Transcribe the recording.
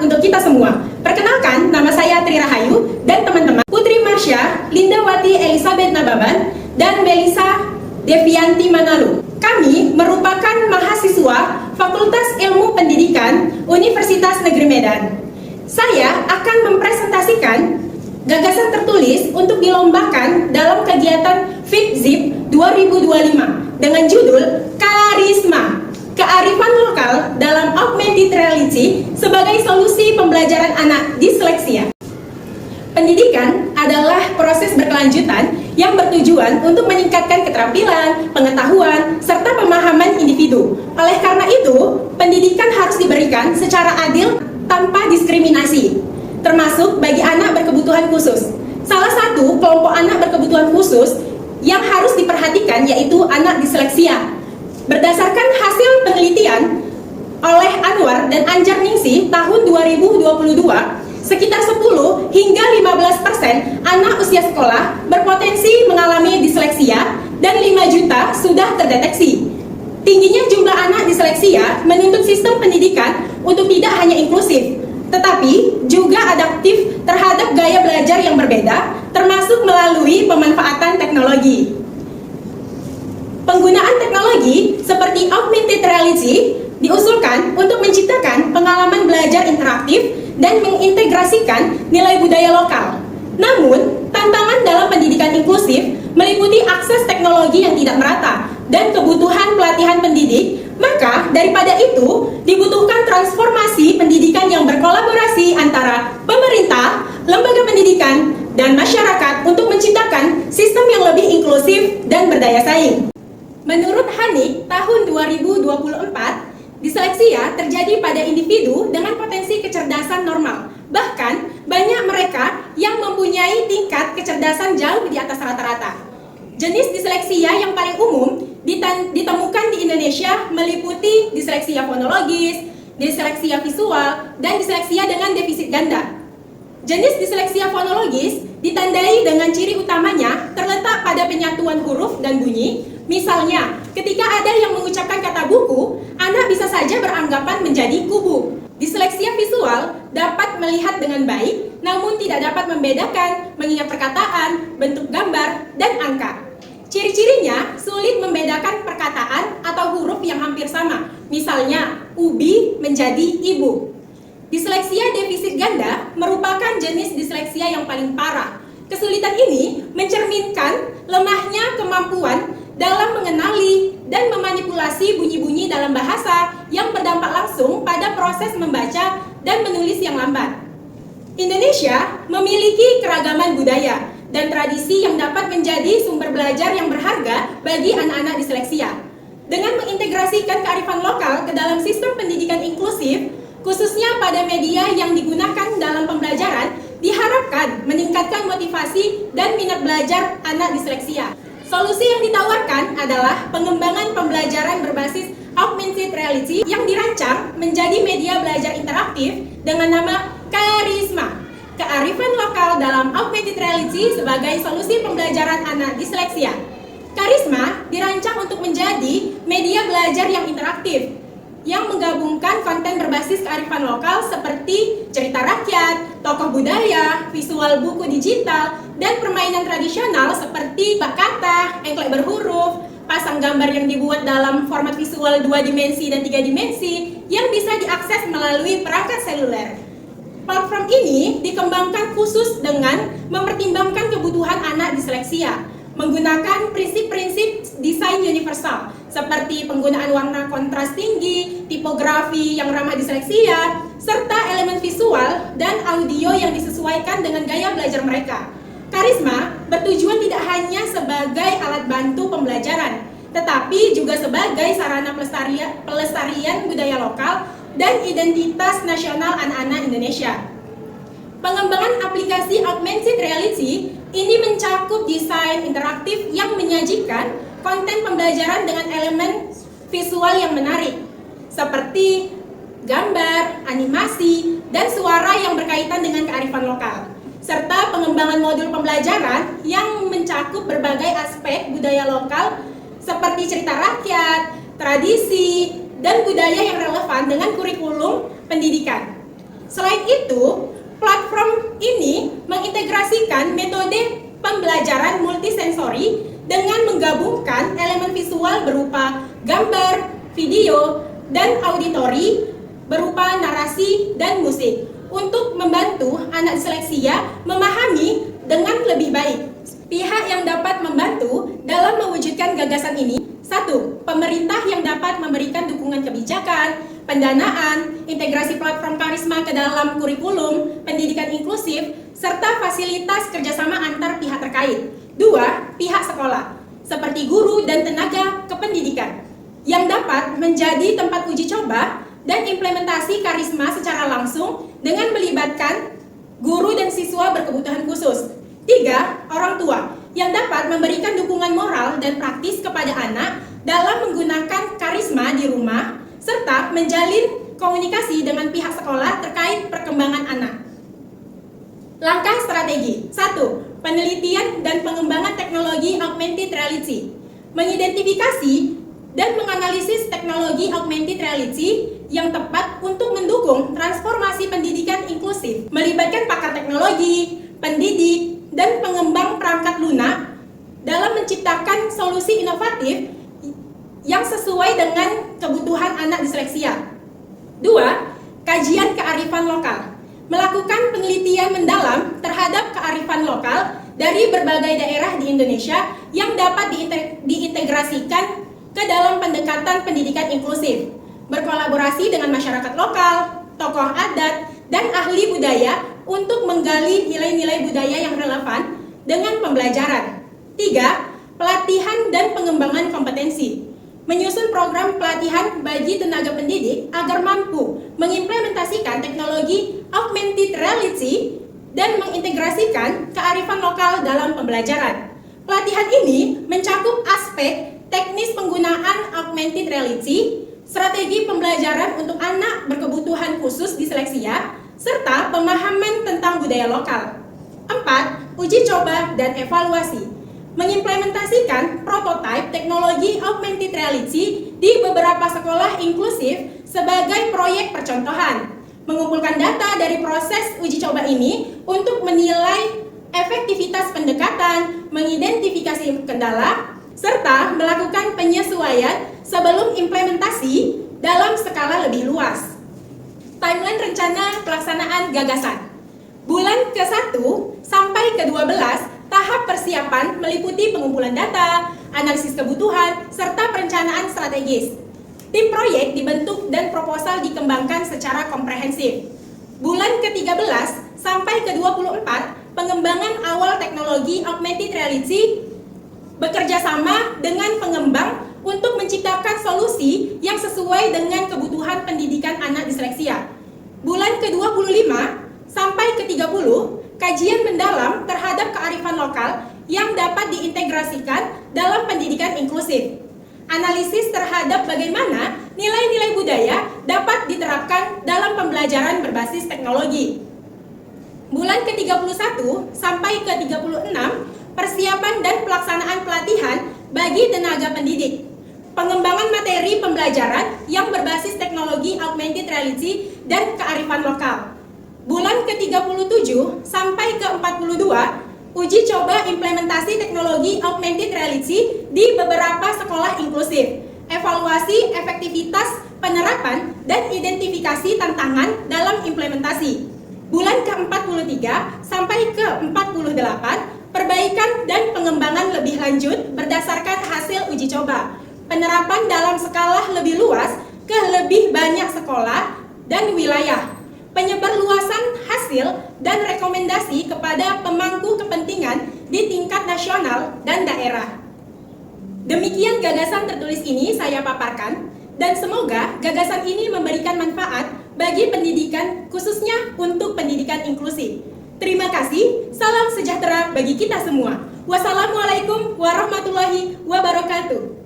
bermanfaat untuk kita semua. Perkenalkan, nama saya Tri Rahayu dan teman-teman Putri Marsha, Lindawati Elizabeth Nababan, dan Melisa Devianti Manalu. Kami merupakan mahasiswa Fakultas Ilmu Pendidikan Universitas Negeri Medan. Saya akan mempresentasikan gagasan tertulis untuk dilombakan dalam kegiatan FIPZIP 2025 dengan judul Karisma, Kearifan Lokal dalam Augmented Reality sebagai solusi pembelajaran anak disleksia. Pendidikan adalah proses berkelanjutan yang bertujuan untuk meningkatkan keterampilan, pengetahuan, serta pemahaman individu. Oleh karena itu, pendidikan harus diberikan secara adil tanpa diskriminasi, termasuk bagi anak berkebutuhan khusus. Salah satu kelompok anak berkebutuhan khusus yang harus diperhatikan yaitu anak disleksia. Berdasarkan hasil penelitian oleh Anwar dan Anjar Ningsih tahun 2022, sekitar 10 hingga 15% anak usia sekolah berpotensi mengalami disleksia dan 5 juta sudah terdeteksi. Tingginya jumlah anak disleksia menuntut sistem pendidikan untuk tidak hanya inklusif, tetapi juga adaptif terhadap gaya belajar yang berbeda, termasuk melalui pemanfaatan teknologi. Penggunaan teknologi seperti augmented reality diusulkan untuk menciptakan pengalaman belajar interaktif dan mengintegrasikan nilai budaya lokal. Namun, tantangan dalam pendidikan inklusif meliputi akses teknologi yang tidak merata dan kebutuhan pelatihan pendidik. Maka, daripada itu, dibutuhkan transformasi pendidikan yang berkolaborasi antara pemerintah, lembaga pendidikan, dan masyarakat untuk menciptakan sistem yang lebih inklusif dan berdaya saing. Menurut Hanik, tahun 2024, disleksia terjadi pada individu dengan potensi kecerdasan normal. Bahkan, banyak mereka yang mempunyai tingkat kecerdasan jauh di atas rata-rata. Jenis disleksia yang paling umum ditemukan di Indonesia meliputi disleksia fonologis, disleksia visual, dan disleksia dengan defisit ganda. Jenis disleksia fonologis ditandai dengan ciri utamanya terletak pada penyatuan huruf dan bunyi. Misalnya, ketika ada yang mengucapkan kata buku, anak bisa saja beranggapan menjadi kubu. Disleksia visual dapat melihat dengan baik, namun tidak dapat membedakan, mengingat perkataan, bentuk gambar, dan angka. Ciri-cirinya sulit membedakan perkataan atau huruf yang hampir sama. Misalnya, ubi menjadi ibu. Disleksia defisit ganda merupakan jenis disleksia yang paling parah. Kesulitan ini mencerminkan lemahnya kemampuan dalam mengenali dan memanipulasi bunyi-bunyi dalam bahasa yang berdampak langsung pada proses membaca dan menulis yang lambat. Indonesia memiliki keragaman budaya dan tradisi yang dapat menjadi sumber belajar yang berharga bagi anak-anak disleksia. Dengan mengintegrasikan kearifan lokal ke dalam sistem pendidikan inklusif, khususnya pada media yang digunakan dalam pembelajaran, diharapkan meningkatkan motivasi dan minat belajar anak disleksia. Solusi yang ditawarkan adalah pengembangan pembelajaran berbasis augmented reality yang dirancang menjadi media belajar interaktif dengan nama Karisma, Kearifan Lokal dalam Augmented Reality sebagai solusi pembelajaran anak disleksia. Karisma dirancang untuk menjadi media belajar yang interaktif, yang menggabungkan konten berbasis kearifan lokal seperti cerita rakyat, tokoh budaya, visual buku digital, dan permainan tradisional seperti bak kata, engklek berhuruf, pasang gambar yang dibuat dalam format visual 2 dimensi dan 3 dimensi yang bisa diakses melalui perangkat seluler. Platform ini dikembangkan khusus dengan mempertimbangkan kebutuhan anak disleksia, menggunakan prinsip-prinsip desain universal seperti penggunaan warna kontras tinggi, tipografi yang ramah disleksia, serta elemen visual dan audio yang disesuaikan dengan gaya belajar mereka. Karisma bertujuan tidak hanya sebagai alat bantu pembelajaran, tetapi juga sebagai sarana pelestarian budaya lokal dan identitas nasional anak-anak Indonesia. Pengembangan aplikasi augmented reality ini mencakup desain interaktif yang menyajikan konten pembelajaran dengan elemen visual yang menarik, seperti gambar, animasi, dan suara yang berkaitan dengan kearifan lokal, serta pengembangan modul pembelajaran yang mencakup berbagai aspek budaya lokal seperti cerita rakyat, tradisi, dan budaya yang relevan dengan kurikulum pendidikan. Selain itu, platform ini mengintegrasikan metode pembelajaran multisensori dengan menggabungkan elemen visual berupa gambar, video, dan auditori berupa narasi dan musik untuk membantu anak disleksia memahami dengan lebih baik. Pihak yang dapat membantu dalam mewujudkan gagasan ini: 1. Pemerintah yang dapat memberikan dukungan kebijakan, pendanaan, integrasi platform Karisma ke dalam kurikulum, pendidikan inklusif, serta fasilitas kerjasama antar pihak terkait. 2. Pihak sekolah, seperti guru dan tenaga kependidikan, yang dapat menjadi tempat uji coba dan implementasi Karisma secara langsung dengan melibatkan guru dan siswa berkebutuhan khusus. 3. Orang tua, yang dapat memberikan dukungan moral dan praktis kepada anak dalam menggunakan Karisma di rumah, serta menjalin komunikasi dengan pihak sekolah terkait perkembangan anak. Langkah strategi: 1. Penelitian dan pengembangan teknologi augmented reality. Mengidentifikasi dan menganalisis teknologi augmented reality yang tepat untuk mendukung transformasi pendidikan inklusif, melibatkan pakar teknologi, pendidik, dan pengembang perangkat lunak dalam menciptakan solusi inovatif yang sesuai dengan kebutuhan anak disleksia. 2. Kajian kearifan lokal. Melakukan penelitian mendalam terhadap kearifan lokal dari berbagai daerah di Indonesia yang dapat diintegrasikan ke dalam pendekatan pendidikan inklusif. Berkolaborasi dengan masyarakat lokal, tokoh adat, dan ahli budaya untuk menggali nilai-nilai budaya yang relevan dengan pembelajaran. 3. Pelatihan dan pengembangan kompetensi. Menyusun program pelatihan bagi tenaga pendidik agar mampu mengimplementasikan teknologi augmented reality dan mengintegrasikan kearifan lokal dalam pembelajaran. Pelatihan ini mencakup aspek teknis penggunaan augmented reality, strategi pembelajaran untuk anak berkebutuhan khusus disleksia, serta pemahaman tentang budaya lokal. 4. Uji coba dan evaluasi. Mengimplementasikan prototipe teknologi augmented reality di beberapa sekolah inklusif sebagai proyek percontohan. Mengumpulkan data dari proses uji coba ini untuk menilai efektivitas pendekatan, mengidentifikasi kendala, serta melakukan penyesuaian sebelum implementasi dalam skala lebih luas. Timeline rencana pelaksanaan gagasan. Bulan ke-1 sampai ke-12, tahap persiapan meliputi pengumpulan data, analisis kebutuhan, serta perencanaan strategis. Tim proyek dibentuk dan proposal dikembangkan secara komprehensif. Bulan ke-13 sampai ke-24, pengembangan awal teknologi augmented reality bekerja sama dengan pengembang untuk menciptakan solusi yang sesuai dengan kebutuhan pendidikan anak disleksia. Bulan ke-25 sampai ke-30, kajian mendalam terhadap kearifan lokal yang dapat diintegrasikan dalam pendidikan inklusif. Analisis terhadap bagaimana nilai-nilai budaya dapat diterapkan dalam pembelajaran berbasis teknologi. Bulan ke-31 sampai ke-36, persiapan dan pelaksanaan pelatihan bagi tenaga pendidik. Pengembangan materi pembelajaran yang berbasis teknologi augmented reality dan kearifan lokal. Bulan ke-37 sampai ke-42, uji coba implementasi teknologi augmented reality di beberapa sekolah inklusif. Evaluasi efektivitas penerapan dan identifikasi tantangan dalam implementasi. Bulan ke-43 sampai ke-48, perbaikan dan pengembangan lebih lanjut berdasarkan hasil uji coba. Penerapan dalam skala lebih luas ke lebih banyak sekolah dan wilayah. Penyebarluasan hasil dan rekomendasi kepada pemangku kepentingan di tingkat nasional dan daerah. Demikian gagasan tertulis ini saya paparkan, dan semoga gagasan ini memberikan manfaat bagi pendidikan, khususnya untuk pendidikan inklusif. Terima kasih, salam sejahtera bagi kita semua. Wassalamualaikum warahmatullahi wabarakatuh.